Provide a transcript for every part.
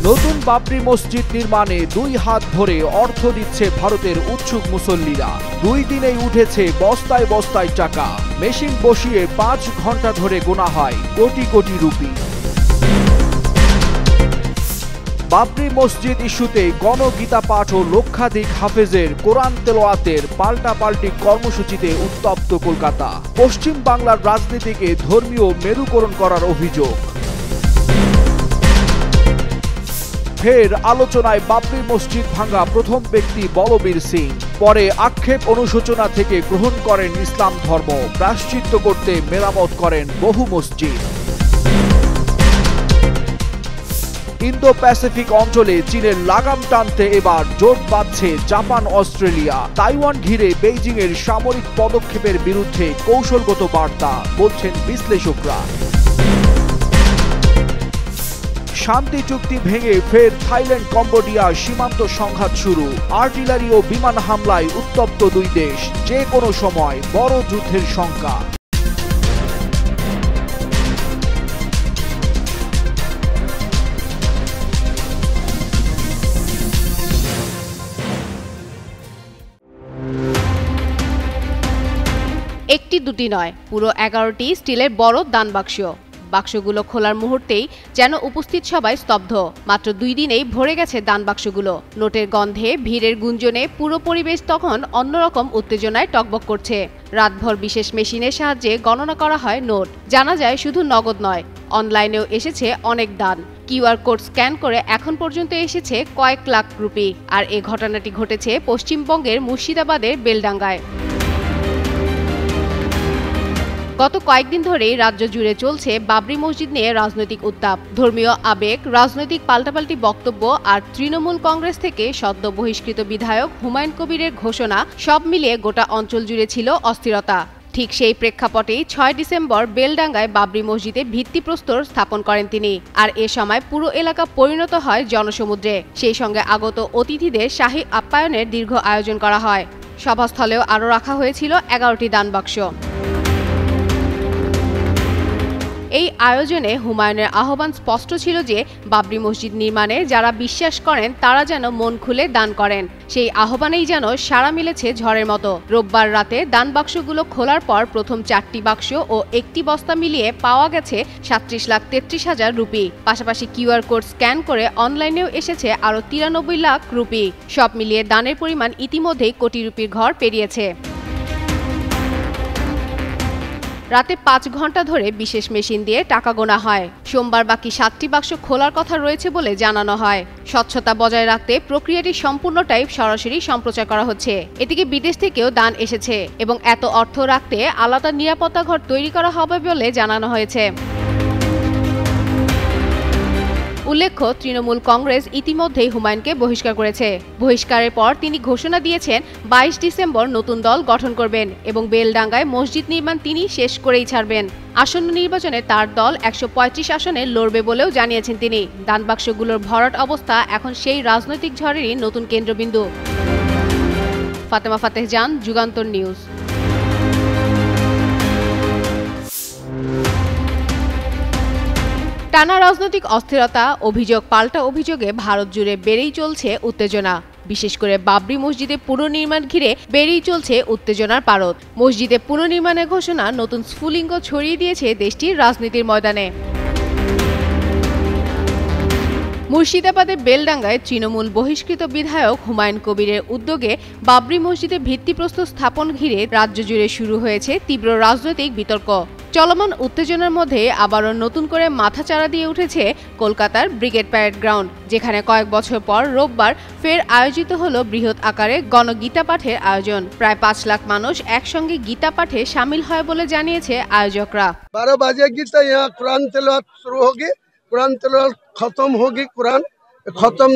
নতুন বাবরি মসজিদ নির্মাণে 2 হাত ভরে অর্থ দিচ্ছে ভারতের উৎসুক মুসল্লিরা। 2 দিনেই উঠেছে বস্তায় বস্তায় টাকা। মেশিন বসিয়ে 5 ঘন্টা ধরে গোনা হয় কোটি কোটি রুপি। বাবরি মসজিদ ইস্যুতে গণগীতা পাঠ ও লক্ষাধিক হাফেজের কোরআন তেলাওয়াতের পাল্টাপাল্টি কর্মসূচিতে উত্তপ্ত কলকাতা। পশ্চিম বাংলার রাজনীতিকে ধর্মীয় মেরুকরণ করার অভিযোগ। ফের আলোচনায় বাবরি মসজিদ ভাঙা প্রথম ব্যক্তি বলবীর সিং। পরে আক্ষেপ অনুশোচনা থেকে গ্রহণ করেন ইসলাম ধর্ম। প্রায়শ্চিত্ত করতে মেরামত করেন বহু মসজিদ। ইন্দো প্যাসিফিক অঞ্চলে চীনের লাগাম টানতে এবার জোট বাঁধছে জাপান অস্ট্রেলিয়া। তাইওয়ান ঘিরে বেইজিং এর সামরিক পদক্ষেপের বিরুদ্ধে কৌশলগত বার্তা, বলছেন বিশ্লেষকরা। শান্তি চুক্তি ভেঙে ফের থাইল্যান্ড কম্বোডিয়া সীমান্ত সংঘাত শুরু। আর্টিলারি ও বিমান হামলায় উত্তপ্ত 2 দেশ। যে কোনো সময় বড় যুদ্ধের শঙ্কা। একটি দুটি নয়, পুরো 11টি স্টিলের বড় দান বাক্স। বাক্সগুলো খোলার মুহূর্তেই যেন উপস্থিত সবাই স্তব্ধ। মাত্র 2 দিনেই ভরে গেছে দান বাক্সগুলো। নোটের গন্ধে, ভিড়ের গুঞ্জনে পুরো পরিবেশ তখন অন্যরকম উত্তেজনায় টকবক করছে। রাতভর বিশেষ মেশিনের সাহায্যে গণনা করা হয় নোট। জানা যায় শুধু নগদ নয়, অনলাইনেও এসেছে অনেক দান। কিউআর কোড স্ক্যান করে এখন পর্যন্ত এসেছে কয়েক লাখ রুপি। আর এই ঘটনাটি ঘটেছে পশ্চিমবঙ্গের মুর্শিদাবাদের বেলডাঙ্গায়। গত কয়েকদিন ধরেই রাজ্য জুড়ে চলছে বাবরি মসজিদ নিয়ে রাজনৈতিক উত্তাপ। ধর্মীয় আবেগ, রাজনৈতিক পাল্টাপাল্টি বক্তব্য আর তৃণমূল কংগ্রেস থেকে সদ্য বহিষ্কৃত বিধায়ক হুমায়ুন কবিরের ঘোষণা, সব মিলিয়ে গোটা অঞ্চল জুড়ে ছিল অস্থিরতা। ঠিক সেই প্রেক্ষাপটেই 6 ডিসেম্বর বেলডাঙ্গায় বাবরি মসজিদে ভিত্তিপ্রস্তর স্থাপন করেন তিনি। আর এ সময় পুরো এলাকা পরিণত হয় জনসমুদ্রে। সেই সঙ্গে আগত অতিথিদের শাহী আপ্যায়নের দীর্ঘ আয়োজন করা হয়। সভাস্থলেও আরও রাখা হয়েছিল 11টি দান বাক্স। এই আয়োজনে হুমায়ুনের আহ্বান স্পষ্ট ছিল যে বাবরি মসজিদ নির্মাণে যারা বিশ্বাস করেন তারা যেন মন খুলে দান করেন। সেই আহ্বানেই যেন সাড়া মিলেছে ঝড়ের মতো। রোববার রাতে দান বাক্সগুলো খোলার পর প্রথম 4টি বাক্স ও একটি বস্তা মিলিয়ে পাওয়া গেছে 37,33,000 রুপি। পাশাপাশি কিউআর কোড স্ক্যান করে অনলাইনেও এসেছে আরও 93 লাখ রুপি। সব মিলিয়ে দানের পরিমাণ ইতিমধ্যেই কোটি রুপির ঘর পেরিয়েছে। রাতে 5 ঘন্টা ধরে বিশেষ মেশিন দিয়ে টাকা গোনা হয়। সোমবার বাকি 7টি বাক্স খোলার কথা রয়েছে বলে জানানো হয়। স্বচ্ছতা বজায় রাখতে প্রক্রিয়াটি সম্পূর্ণটাই সরাসরি সম্প্রচার করা হচ্ছে। এদিকে বিদেশ থেকেও দান এসেছে এবং এত অর্থ রাখতে আলাদা নিরাপত্তা ঘর তৈরি করা হবে বলে জানানো হয়েছে। উল্লেখ্য, তৃণমূল কংগ্রেস ইতিমধ্যেই হুমায়ুনকে বহিষ্কার করেছে। বহিষ্কারের পর তিনি ঘোষণা দিয়েছেন 22 ডিসেম্বর নতুন দল গঠন করবেন এবং বেলডাঙ্গায় মসজিদ নির্মাণ তিনি শেষ করেই ছাড়বেন। আসন্ন নির্বাচনে তার দল 135 আসনে লড়বে বলেও জানিয়েছেন তিনি। দান বাক্সগুলোর ভরাট অবস্থা এখন সেই রাজনৈতিক ঝড়েরই নতুন কেন্দ্রবিন্দু। ফাতেমা ফাতেহ জান, যুগান্তর নিউজ। টানা রাজনৈতিক অস্থিরতা, অভিযোগ পাল্টা অভিযোগে ভারত জুড়ে বেড়েই চলছে উত্তেজনা। বিশেষ করে বাবরি মসজিদে পুনর্নির্মাণ ঘিরে বেড়েই চলছে উত্তেজনার পারদ। মসজিদে পুনর্নির্মাণের ঘোষণা নতুন স্ফুলিঙ্গ ছড়িয়ে দিয়েছে দেশটির রাজনীতির ময়দানে। মুর্শিদাবাদের বেলডাঙ্গায় তৃণমূল বহিষ্কৃত বিধায়ক হুমায়ুন কবিরের উদ্যোগে বাবরি মসজিদে ভিত্তিপ্রস্তর স্থাপন ঘিরে রাজ্য জুড়ে শুরু হয়েছে তীব্র রাজনৈতিক বিতর্ক। চলমান উত্তেজনার মধ্যে আবারও নতুন করে মাথাচাড়া দিয়ে উঠেছে কলকাতার ব্রিগেড প্যারেড গ্রাউন্ড, যেখানে কয়েক বছর পর রোববার ফের আয়োজিত হলো বৃহৎ আকারে গণগীতা পাঠের আয়োজন। প্রায় 5 লাখ মানুষ একসঙ্গে গীতা পাঠে সামিল হয় বলে জানিয়েছে আয়োজকরা। 12 बजे गीता यहाँ कुरान तिलावत शुरू होगी, कुरान तिलावत खत्म होगी, कुरान खत्म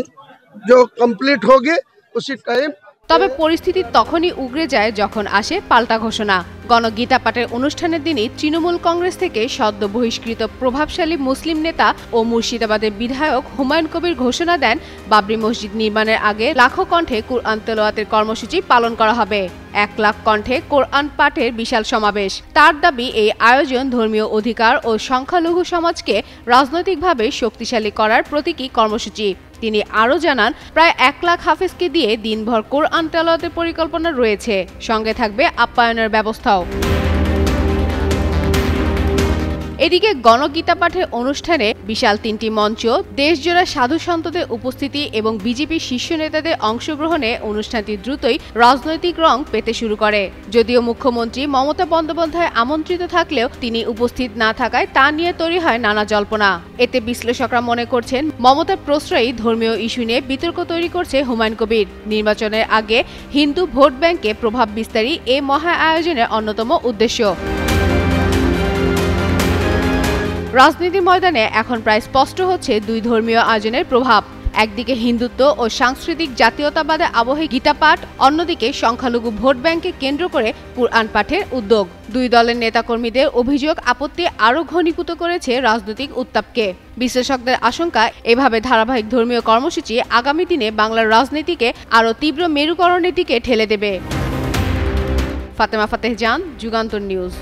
जो कंप्लीट होगी उसी टाइम। তবে পরিস্থিতি তখনই উগরে যায় যখন আসে পাল্টা ঘোষণা। গণগীতা পাঠের অনুষ্ঠানের দিনই তৃণমূল কংগ্রেস থেকে সদ্য বহিষ্কৃত প্রভাবশালী মুসলিম নেতা ও মুর্শিদাবাদের বিধায়ক হুমায়ুন কবির ঘোষণা দেন বাবরি মসজিদ নির্মাণের আগে লাখো কণ্ঠে কুরআন তেলাওয়াতের কর্মসূচি পালন করা হবে। 1 লাখ কণ্ঠে কোরআন পাঠের বিশাল সমাবেশ। তার দাবি, এই আয়োজন ধর্মীয় অধিকার ও সংখ্যালঘু সমাজকে রাজনৈতিকভাবে শক্তিশালী করার প্রতীকী কর্মসূচি। তিনি আরও জানান, প্রায় 1 লাখ হাফেজকে দিয়ে দিনভর কোরআন তেলাওয়াতের পরিকল্পনা রয়েছে, সঙ্গে থাকবে আপ্যায়নের ব্যবস্থাও। এদিকে গণগীতা পাঠের অনুষ্ঠানে বিশাল 3টি মঞ্চ, দেশজোড়া সাধু সন্তদের উপস্থিতি এবং বিজেপি শীর্ষ নেতাদের অংশগ্রহণে অনুষ্ঠানটি দ্রুতই রাজনৈতিক রং পেতে শুরু করে। যদিও মুখ্যমন্ত্রী মমতা বন্দ্যোপাধ্যায় আমন্ত্রিত থাকলেও তিনি উপস্থিত না থাকায় তা নিয়ে তৈরি হয় নানা জল্পনা। এতে বিশ্লেষকরা মনে করছেন, মমতার প্রশ্রয়ী ধর্মীয় ইস্যু নিয়ে বিতর্ক তৈরি করছে হুমায়ুন কবির। নির্বাচনের আগে হিন্দু ভোট ব্যাংকে প্রভাব বিস্তারই এ মহা আয়োজনের অন্যতম উদ্দেশ্য। রাজনীতির ময়দানে এখন প্রায় স্পষ্ট হচ্ছে দুই ধর্মীয় আয়োজনের প্রভাব। একদিকে হিন্দুত্ব ও সাংস্কৃতিক জাতীয়তাবাদের আবহে গীতা পাঠ, অন্যদিকে সংখ্যালঘু ভোট ব্যাংককে কেন্দ্র করে কুরআন পাঠের উদ্যোগ। দুই দলের নেতাকর্মীদের অভিযোগ, আপত্তি আরও ঘনীভূত করেছে রাজনৈতিক উত্তাপকে। বিশ্লেষকদের আশঙ্কা, এভাবে ধারাবাহিক ধর্মীয় কর্মসূচি আগামী দিনে বাংলার রাজনীতিকে আরও তীব্র মেরুকরণের দিকে ঠেলে দেবে। ফাতেমা ফাতেহ জান, যুগান্তর নিউজ।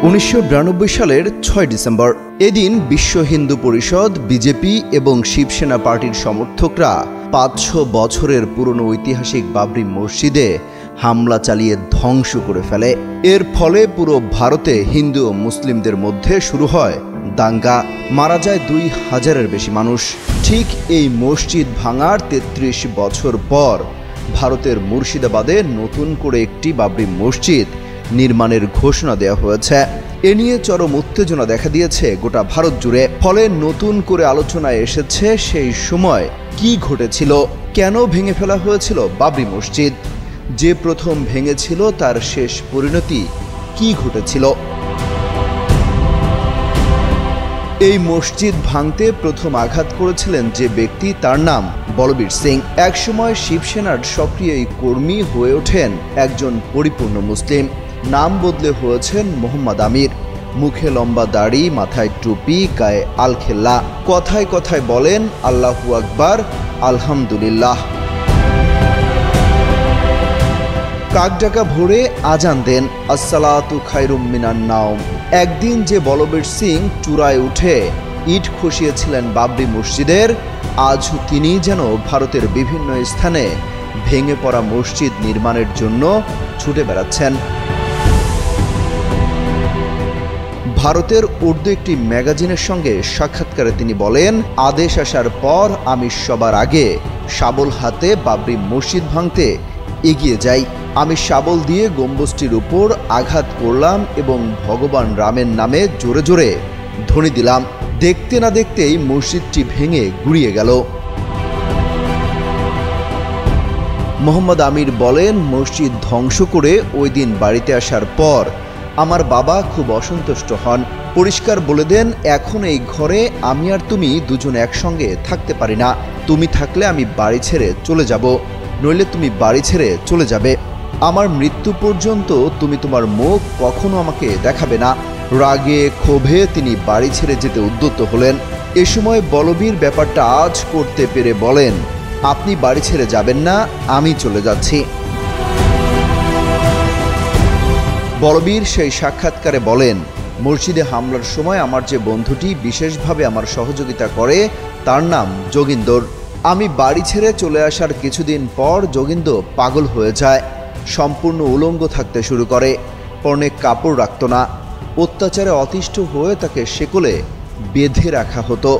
1992 সালের 6 ডিসেম্বর এদিন বিশ্ব হিন্দু পরিষদ, বিজেপি এবং শিবসেনা পার্টির সমর্থকরা 500 বছরের পুরনো ঐতিহাসিক বাবরি মসজিদে হামলা চালিয়ে ধ্বংস করে ফেলে। এর ফলে পুরো ভারতে হিন্দু ও মুসলিমদের মধ্যে শুরু হয় দাঙ্গা। মারা যায় 2000-এর বেশি মানুষ। ঠিক এই মসজিদ ভাঙার 33 বছর পর ভারতের মুর্শিদাবাদে নতুন করে একটি বাবরি মসজিদ নির্মাণের ঘোষণা দেওয়া হয়েছে। এ নিয়ে চরম উত্তেজনা দেখা দিয়েছে গোটা ভারত জুড়ে। ফলে নতুন করে আলোচনায় এসেছে সেই সময় কি ঘটেছিল, কেন ভেঙে ফেলা হয়েছিল বাবরি মসজিদ, যে প্রথম ভেঙেছিল তার শেষ পরিণতি কি ঘটেছিল। এই মসজিদ ভাঙতে প্রথম আঘাত করেছিলেন যে ব্যক্তি, তার নাম বলবীর সিং। একসময় শিবসেনার সক্রিয় এই কর্মী হয়ে ওঠেন একজন পরিপূর্ণ মুসলিম। নাম বদলে হয়েছেন মোহাম্মদ আমির। মুখে লম্বা দাড়ি, মাথায় টুপি, গায়ে আলখেল্লা। কথায় কথায় বলেন আল্লাহু আকবার, আলহামদুলিল্লাহ। কাকডাকা ভোরে আজান দেন আসসালাতু খায়রুম মিনান নাওম। একদিন যে বলবীর সিং চূড়ায় উঠে ইট খসিয়েছিলেন বাবরি মসজিদের, আজও তিনি যেন ভারতের বিভিন্ন স্থানে ভেঙে পড়া মসজিদ নির্মাণের জন্য ছুটে বেড়াচ্ছেন। ভারতের উর্দু একটি ম্যাগাজিনের সঙ্গে সাক্ষাৎকারে তিনি বলেন, আদেশ আসার পর আমি সবার আগে শাবল হাতে বাবরি মসজিদ ভাঙতে এগিয়ে যাই। আমি শাবল দিয়ে গম্বুজটির উপর আঘাত করলাম এবং ভগবান রামের নামে জোরে জোরে ধ্বনি দিলাম। দেখতে না দেখতেই মসজিদটি ভেঙে গুড়িয়ে গেল। মোহাম্মদ আমির বলেন, মসজিদ ধ্বংস করে ওই দিন বাড়িতে আসার পর আমার বাবা খুব অসন্তুষ্ট হন। পরিষ্কার বলে দেন, এখন এই ঘরে আমি আর তুমি দুজন একসঙ্গে থাকতে পারি না। তুমি থাকলে আমি বাড়ি ছেড়ে চলে যাব, নইলে তুমি বাড়ি ছেড়ে চলে যাবে। আমার মৃত্যু পর্যন্ত তুমি তোমার মুখ কখনো আমাকে দেখাবে না। রাগে ক্ষোভে তিনি বাড়ি ছেড়ে যেতে উদ্যত হলেন। এ সময় বলবীর ব্যাপারটা আজ করতে পেরে বলেন, আপনি বাড়ি ছেড়ে যাবেন না, আমি চলে যাচ্ছি। বলবীর সেই সাক্ষাৎকারে বলেন, মসজিদে হামলার সময় আমার যে বন্ধুটি বিশেষভাবে আমার সহযোগিতা করে তার নাম যোগিন্দর। আমি বাড়ি ছেড়ে চলে আসার কিছুদিন পর যোগিন্দর পাগল হয়ে যায়, সম্পূর্ণ উলঙ্গ থাকতে শুরু করে, পরনে কাপড় রাখত না। অত্যাচারে অতিষ্ঠ হয়ে তাকে শেকলে বেঁধে রাখা হতো।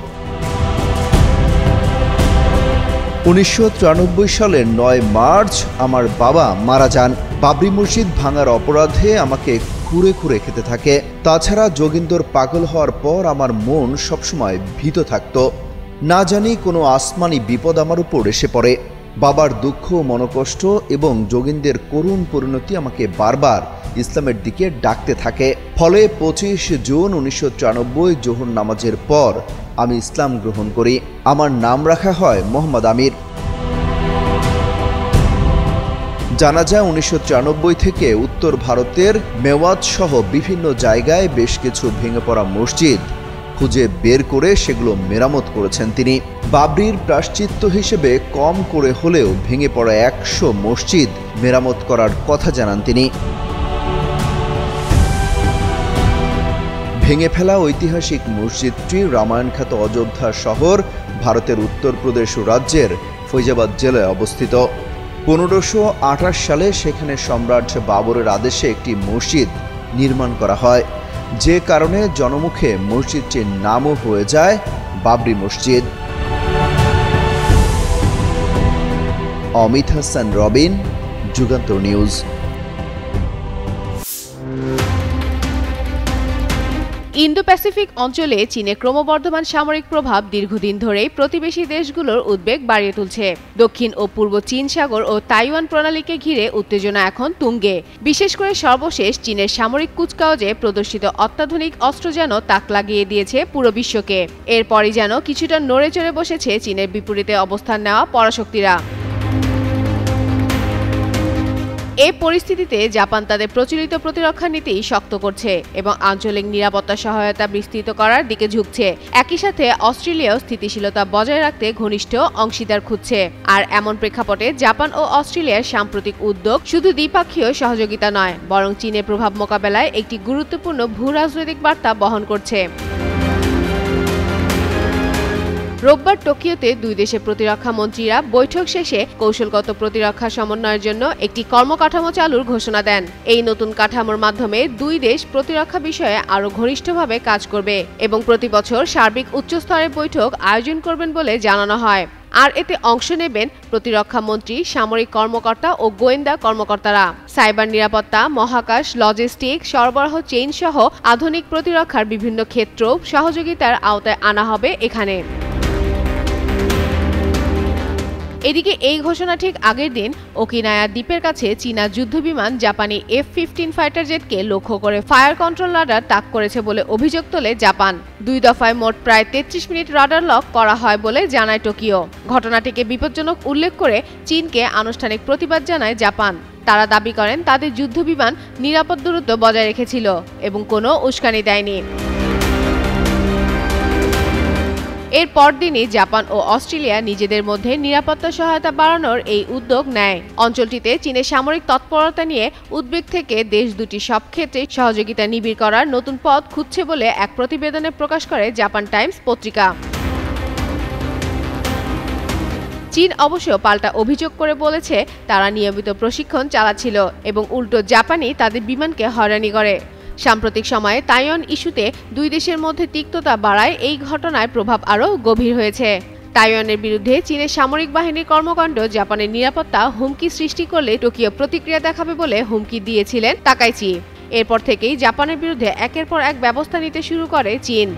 1993 সালের 9 মার্চ আমার বাবা মারা যান। বাবরি মসজিদ ভাঙার অপরাধে আমাকে খুঁড়ে খুঁড়ে খেতে থাকে। তাছাড়া যোগিন্দর পাগল হওয়ার পর আমার মন সবসময় ভীত থাকত, না জানি কোনো আসমানি বিপদ আমার উপর এসে পড়ে। বাবার দুঃখ, মনোকষ্ট এবং যোগিন্দের করুণ পরিণতি আমাকে বারবার ইসলামের দিকে ডাকতে থাকে। ফলে 25 জুন 1993 জোহর নামাজের পর আমি ইসলাম গ্রহণ করি। আমার নাম রাখা হয় মোহাম্মদ আমির। জানা যায় 1993 থেকে উত্তর ভারতের মেওয়াত সহ বিভিন্ন জায়গায় বেশ কিছু ভেঙে পড়া মসজিদ খুঁজে বের করে সেগুলো মেরামত করেছেন তিনি। বাবরির প্রায়শ্চিত্ত হিসেবে কম করে হলেও ভেঙে পড়া 100 মসজিদ মেরামত করার কথা জানান তিনি। ভেঙে ফেলা ঐতিহাসিক মসজিদটি রামায়ণখ্যাত অযোধ্যা শহর ভারতের উত্তরপ্রদেশ রাজ্যের ফৈজাবাদ জেলায় অবস্থিত। 1528 সালে সেখানে সম্রাট বাবরের আদেশে একটি মসজিদ নির্মাণ করা হয়, যে কারণে জনমুখে মসজিদটির নামও হয়ে যায় Babri Masjid. Amit Hasan Robin, Jugantor news. Indo Pacific অঞ্চলে চীনের ক্রমবর্ধমান সামরিক প্রভাব দীর্ঘদিন ধরেই প্রতিবেশী দেশগুলোর উদ্বেগ বাড়িয়ে তুলছে। দক্ষিণ ও পূর্ব চীন সাগর ও তাইওয়ান প্রণালীকে ঘিরে উত্তেজনা এখন তুঙ্গে। বিশেষ করে সর্বশেষ চীনের সামরিক কুচকাওয়াজে প্রদর্শিত অত্যাধুনিক অস্ত্র যেন তাক লাগিয়ে দিয়েছে পুরো বিশ্বকে। এরপরই যেন কিছুটা নড়ে চড়ে বসেছে চীনের বিপরীতে অবস্থান নেওয়া পরাশক্তিরা। এই পরিস্থিতিতে জাপান তাদের প্রচলিত প্রতিরক্ষা নীতি শক্ত করছে এবং আঞ্চলিক নিরাপত্তা সহায়তা বিস্তৃত করার দিকে ঝুঁকছে। একই সাথে অস্ট্রেলিয়াও স্থিতিশীলতা বজায় রাখতে ঘনিষ্ঠ অংশীদার খুঁজছে। আর এমন প্রেক্ষাপটে জাপান ও অস্ট্রেলিয়ার সাম্প্রতিক উদ্যোগ শুধু দ্বিপক্ষীয় সহযোগিতা নয়, বরং চীনের প্রভাব মোকাবেলায় একটি গুরুত্বপূর্ণ ভূরাজনৈতিক বার্তা বহন করছে। রোববার টোকিওতে দুই দেশের প্রতিরক্ষা মন্ত্রীরা বৈঠক শেষে কৌশলগত প্রতিরক্ষা সমন্বয়ের জন্য একটি কর্মকাঠামো চালুর ঘোষণা দেন। এই নতুন কাঠামোর মাধ্যমে দুই দেশ প্রতিরক্ষা বিষয়ে আরও ঘনিষ্ঠভাবে কাজ করবে এবং প্রতি বছর সার্বিক উচ্চস্তরের বৈঠক আয়োজন করবেন বলে জানানো হয়। আর এতে অংশ নেবেন প্রতিরক্ষা মন্ত্রী, সামরিক কর্মকর্তা ও গোয়েন্দা কর্মকর্তারা। সাইবার নিরাপত্তা, মহাকাশ, লজিস্টিক, সরবরাহ চেইন সহ আধুনিক প্রতিরক্ষার বিভিন্ন ক্ষেত্র সহযোগিতার আওতায় আনা হবে এখানে। এদিকে এই ঘোষণা ঠিক আগের দিন ওকিনায়া দ্বীপের কাছে চীনা যুদ্ধবিমান জাপানি F-15 ফাইটার জেটকে লক্ষ্য করে ফায়ার কন্ট্রোল রাডার তাক করেছে বলে অভিযোগ তোলে জাপান। 2 দফায় মোট প্রায় 33 মিনিট রাডার লক করা হয় বলে জানায় টোকিও। ঘটনাটিকে বিপজ্জনক উল্লেখ করে চীনকে আনুষ্ঠানিক প্রতিবাদ জানায় জাপান। তারা দাবি করেন তাদের যুদ্ধবিমান নিরাপদ দূরত্ব বজায় রেখেছিল এবং কোনো উস্কানি দেয়নি। এর পরদিনই জাপান ও অস্ট্রেলিয়া নিজেদের মধ্যে নিরাপত্তা সহায়তা বাড়ানোর এই উদ্যোগ নেয়। অঞ্চলটিতে চীনের সামরিক তৎপরতা নিয়ে উদ্বেগ থেকে দেশ দুটি সব ক্ষেত্রে সহযোগিতা নিবিড় করার নতুন পথ খুঁজছে বলে এক প্রতিবেদনে প্রকাশ করে জাপান টাইমস পত্রিকা। চীন অবশ্য পাল্টা অভিযোগ করে বলেছে তারা নিয়মিত প্রশিক্ষণ চালাচ্ছিল এবং উল্টো জাপানই তাদের বিমানকে হয়রানি করে। সাম্প্রতিক সময়ে তাইওয়ান ইস্যুতে দুই দেশের মধ্যে তিক্ততা বাড়ায় এই ঘটনার প্রভাব আরও গভীর হয়েছে। তাইওয়ানের বিরুদ্ধে চীনের সামরিক বাহিনীর কর্মকাণ্ড জাপানের নিরাপত্তা হুমকি সৃষ্টি করলে টোকিও প্রতিক্রিয়া দেখাবে বলে হুমকি দিয়েছিলেন তাকাইচি। এরপর থেকেই জাপানের বিরুদ্ধে একের পর এক ব্যবস্থা নিতে শুরু করে চীন।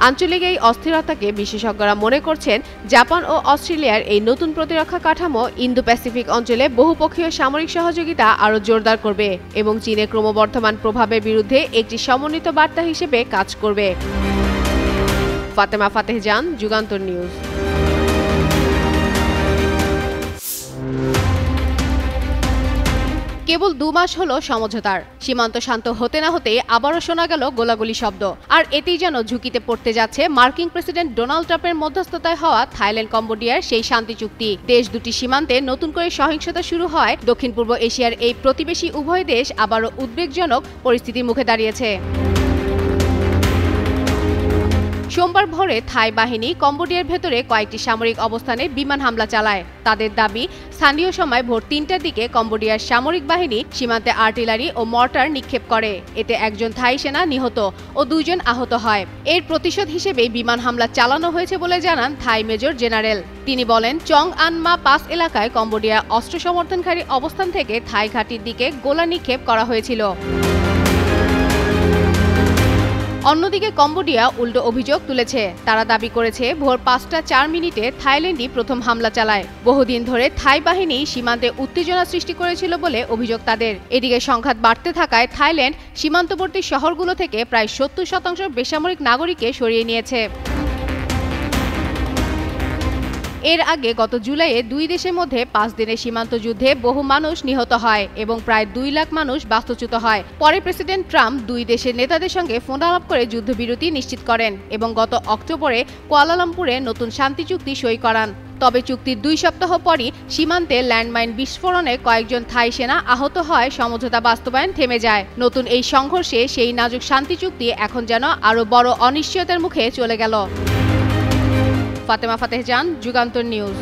আঞ্চলিক এই অস্থিরতাকে বিশেষজ্ঞরা মনে করছেন জাপান ও অস্ট্রেলিয়ার এই নতুন প্রতিরক্ষা কাঠামো ইন্দো প্যাসিফিক অঞ্চলে বহুপক্ষীয় সামরিক সহযোগিতা আরও জোরদার করবে এবং চীনের ক্রমবর্ধমান প্রভাবের বিরুদ্ধে একটি সমন্বিত বার্তা হিসেবে কাজ করবে। ফাতেমা ফাতেহজান, যুগান্তর নিউজ। কেবল 2 মাস হলো সমঝোতার। সীমান্ত শান্ত হতে না হতেই আবারও শোনা গেল গোলাগুলি শব্দ। আর এতেই যেন ঝুঁকিতে পড়তে যাচ্ছে মার্কিন প্রেসিডেন্ট ডোনাল্ড ট্রাম্পের মধ্যস্থতায় হওয়া থাইল্যান্ড কম্বোডিয়ার সেই শান্তি চুক্তি। দেশ দুটি সীমান্তে নতুন করে সহিংসতা শুরু হয় দক্ষিণ পূর্ব এশিয়ার এই প্রতিবেশী উভয় দেশ আবারও উদ্বেগজনক পরিস্থিতির মুখে দাঁড়িয়েছে। সোমবার ভোরে থাই বাহিনী কম্বোডিয়ার ভেতরে কয়েকটি সামরিক অবস্থানে বিমান হামলা চালায়। তাদের দাবি, স্থানীয় সময় ভোর 3টার দিকে কম্বোডিয়ার সামরিক বাহিনী সীমান্তে আর্টিলারি ও মর্টার নিক্ষেপ করে। এতে একজন থাই সেনা নিহত ও 2 জন আহত হয়। এর প্রতিশোধ হিসেবে বিমান হামলা চালানো হয়েছে বলে জানান থাই মেজর জেনারেল। তিনি বলেন, চং আনমা পাস এলাকায় কম্বোডিয়া অস্ত্র সমর্থনকারী অবস্থান থেকে থাই ঘাঁটির দিকে গোলা নিক্ষেপ করা হয়েছিল। অন্যদিকে কম্বোডিয়া উল্টো অভিযোগ তুলেছে। তারা দাবি করেছে ভোর 5টা 4 থাইল্যান্ডই প্রথম হামলা চালায়। বহুদিন ধরে থাই বাহিনী সীমান্তে উত্তেজনা সৃষ্টি করেছিল বলে অভিযোগ তাদের। এদিকে সংঘাত বাড়তে থাকায় থাইল্যান্ড সীমান্তবর্তী শহরগুলো থেকে প্রায় 70% বেসামরিক নাগরিককে সরিয়ে নিয়েছে। এর আগে গত জুলাইয়ে দুই দেশের মধ্যে 5 দিনের সীমান্ত যুদ্ধে বহু মানুষ নিহত হয় এবং প্রায় 2 লাখ মানুষ বাস্তুচ্যুত হয়। পরে প্রেসিডেন্ট ট্রাম্প দুই দেশের নেতাদের সঙ্গে ফোন আলাপ করে যুদ্ধবিরতি নিশ্চিত করেন এবং গত অক্টোবরে কুয়ালালামপুরে নতুন শান্তি চুক্তি সই করান। তবে চুক্তির 2 সপ্তাহ পরই সীমান্তে ল্যান্ডমাইন বিস্ফোরণে কয়েকজন থাই সেনা আহত হয়, সমঝোতা বাস্তবায়ন থেমে যায়। নতুন এই সংঘর্ষে সেই নাজুক শান্তি চুক্তি এখন যেন আরও বড় অনিশ্চয়তার মুখে চলে গেল। ফাতেমা ফাতেহ জান, যুগান্তর নিউজ।